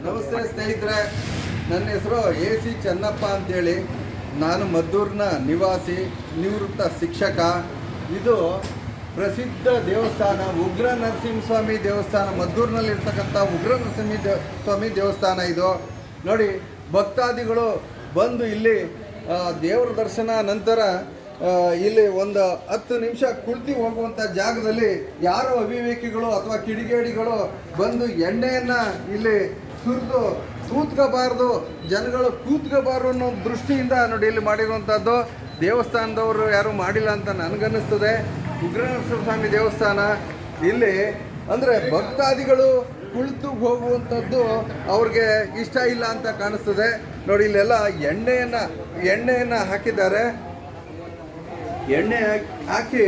ನಮಸ್ತೆ ಸ್ನೇಹಿತರೆ, ನನ್ನ ಹೆಸರು AC ಚೆನ್ನಪ್ಪ ಅಂತೇಳಿ. ನಾನು ಮದ್ದೂರಿನ ನಿವಾಸಿ, ನಿವೃತ್ತ ಶಿಕ್ಷಕ. ಇದು ಪ್ರಸಿದ್ಧ ದೇವಸ್ಥಾನ ಉಗ್ರ ನರಸಿಂಹಸ್ವಾಮಿ ದೇವಸ್ಥಾನ, ಮದ್ದೂರಿನಲ್ಲಿರ್ತಕ್ಕಂಥ ಉಗ್ರ ನರಸಿಂಹಸ್ವಾಮಿ ದೇವಸ್ಥಾನ. ಇದು ನೋಡಿ, ಭಕ್ತಾದಿಗಳು ಬಂದು ಇಲ್ಲಿ ದೇವರ ದರ್ಶನ ನಂತರ ಇಲ್ಲಿ ಒಂದು 10 ನಿಮಿಷ ಕುಳಿತು ಹೋಗುವಂಥ ಜಾಗದಲ್ಲಿ ಯಾರೋ ಅವಿವೇಕಿಗಳು ಅಥವಾ ಕಿಡಿಗೇಡಿಗಳು ಬಂದು ಎಣ್ಣೆಯನ್ನು ಇಲ್ಲಿ ಸುರಿದು ಕೂತ್ಕೋಬಾರ್ದು, ಜನಗಳು ಕೂತ್ಕೋಬಾರ್ದು ಅನ್ನೋ ದೃಷ್ಟಿಯಿಂದ ನೋಡಿ ಇಲ್ಲಿ ಮಾಡಿರುವಂಥದ್ದು. ದೇವಸ್ಥಾನದವರು ಯಾರೂ ಮಾಡಿಲ್ಲ ಅಂತ ನನಗನ್ನಿಸ್ತದೆ. ಉಗ್ರನರಸಿಂಹಸ್ವಾಮಿ ದೇವಸ್ಥಾನ ಇಲ್ಲಿ ಅಂದರೆ ಭಕ್ತಾದಿಗಳು ಕುಳಿತು ಹೋಗುವಂಥದ್ದು ಅವ್ರಿಗೆ ಇಷ್ಟ ಇಲ್ಲ ಅಂತ ಕಾಣಿಸ್ತದೆ. ನೋಡಿ, ಇಲ್ಲೆಲ್ಲ ಎಣ್ಣೆಯನ್ನು ಹಾಕಿದ್ದಾರೆ. ಎಣ್ಣೆ ಹಾಕಿ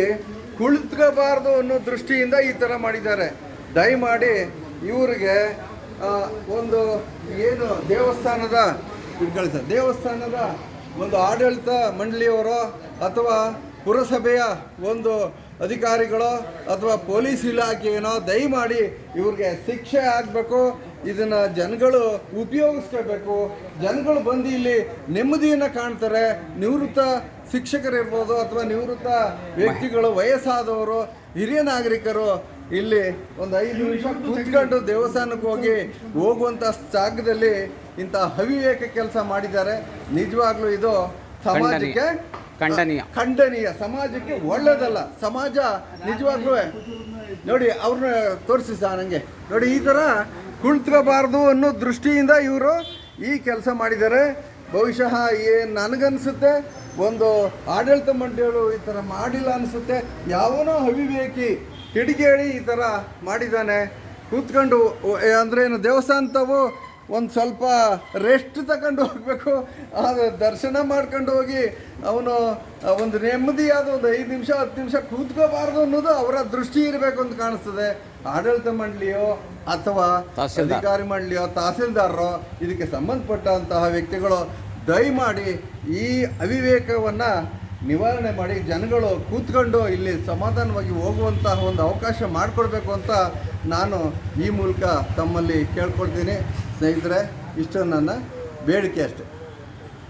ಕುಳಿತುಕೋಬಾರ್ದು ಅನ್ನೋ ದೃಷ್ಟಿಯಿಂದ ಈ ಥರ ಮಾಡಿದ್ದಾರೆ. ದಯಮಾಡಿ ಇವರಿಗೆ ಒಂದು ಏನು ದೇವಸ್ಥಾನದ ಒಂದು ಆಡಳಿತ ಮಂಡಳಿಯವರು ಅಥವಾ ಪುರಸಭೆಯ ಒಂದು ಅಧಿಕಾರಿಗಳು ಅಥವಾ ಪೊಲೀಸ್ ಇಲಾಖೆಯೇನೋ ದಯಮಾಡಿ ಇವ್ರಿಗೆ ಶಿಕ್ಷೆ ಆಗಬೇಕು. ಇದನ್ನು ಜನಗಳು ಉಪಯೋಗಿಸ್ಕೋಬೇಕು. ಜನಗಳು ಬಂದು ಇಲ್ಲಿ ನೆಮ್ಮದಿಯನ್ನು ಕಾಣ್ತಾರೆ. ನಿವೃತ್ತ ಶಿಕ್ಷಕರಿರ್ಬೋದು ಅಥವಾ ನಿವೃತ್ತ ವ್ಯಕ್ತಿಗಳು, ವಯಸ್ಸಾದವರು, ಹಿರಿಯ ನಾಗರಿಕರು ಇಲ್ಲಿ ಒಂದು 5 ನಿಮಿಷ ಕೂತ್ಕೊಂಡು ದೇವಸ್ಥಾನಕ್ಕೆ ಹೋಗುವಂಥ ಜಾಗದಲ್ಲಿ ಇಂಥ ಅವಿವೇಕ ಕೆಲಸ ಮಾಡಿದ್ದಾರೆ. ನಿಜವಾಗ್ಲೂ ಇದು ಸಮಾಜಕ್ಕೆ ಖಂಡನೀಯ, ಸಮಾಜಕ್ಕೆ ಒಳ್ಳೆಯದಲ್ಲ. ಸಮಾಜ ನಿಜವಾಗ್ಲೂ ನೋಡಿ, ಅವ್ರನ್ನ ತೋರಿಸಿ ನನಗೆ ನೋಡಿ, ಈ ಥರ ಕುಳಿತುಕೋಬಾರ್ದು ಅನ್ನೋ ದೃಷ್ಟಿಯಿಂದ ಇವರು ಈ ಕೆಲಸ ಮಾಡಿದ್ದಾರೆ. ಬಹುಶಃ ನನಗನ್ನಿಸುತ್ತೆ ಒಂದು ಆಡಳಿತ ಮಂಡಳಿಗಳು ಈ ಥರ ಮಾಡಿಲ್ಲ ಅನಿಸುತ್ತೆ. ಯಾವನೋ ಅವಿವೇಕಿ ಕಿಡಿಗೇಡಿ ಈ ಥರ ಮಾಡಿದ್ದಾನೆ. ಕೂತ್ಕೊಂಡು ಅಂದರೆ ಏನು, ದೇವಸ್ಥಾನ ತಾವು ಒಂದು ಸ್ವಲ್ಪ ರೆಸ್ಟ್ ತಗೊಂಡು ಹೋಗಬೇಕು, ದರ್ಶನ ಮಾಡ್ಕೊಂಡು ಹೋಗಿ ಅವನು ಒಂದು ನೆಮ್ಮದಿಯಾದ ಒಂದು 5 ನಿಮಿಷ 10 ನಿಮಿಷ ಕೂತ್ಕೋಬಾರ್ದು ಅನ್ನೋದು ಅವರ ದೃಷ್ಟಿ ಇರಬೇಕು ಅಂತ ಕಾಣಿಸ್ತದೆ. ಆಡಳಿತ ಮಂಡಳಿಯೋ ಅಥವಾ ಅಧಿಕಾರಿ ಮಂಡಳಿಯೋ ತಹಸೀಲ್ದಾರರೋ ಇದಕ್ಕೆ ಸಂಬಂಧಪಟ್ಟಂತಹ ವ್ಯಕ್ತಿಗಳು ದಯಮಾಡಿ ಈ ಅವಿವೇಕವನ್ನು ನಿವಾರಣೆ ಮಾಡಿ ಜನಗಳು ಕೂತ್ಕೊಂಡು ಇಲ್ಲಿ ಸಮಾಧಾನವಾಗಿ ಹೋಗುವಂತಹ ಒಂದು ಅವಕಾಶ ಮಾಡಿಕೊಡ್ಬೇಕು ಅಂತ ನಾನು ಈ ಮೂಲಕ ತಮ್ಮಲ್ಲಿ ಕೇಳ್ಕೊಳ್ತೀನಿ. ಸ್ನೇಹಿತರೆ, ಇಷ್ಟು ನನ್ನ ಬೇಡಿಕೆ ಅಷ್ಟೆ.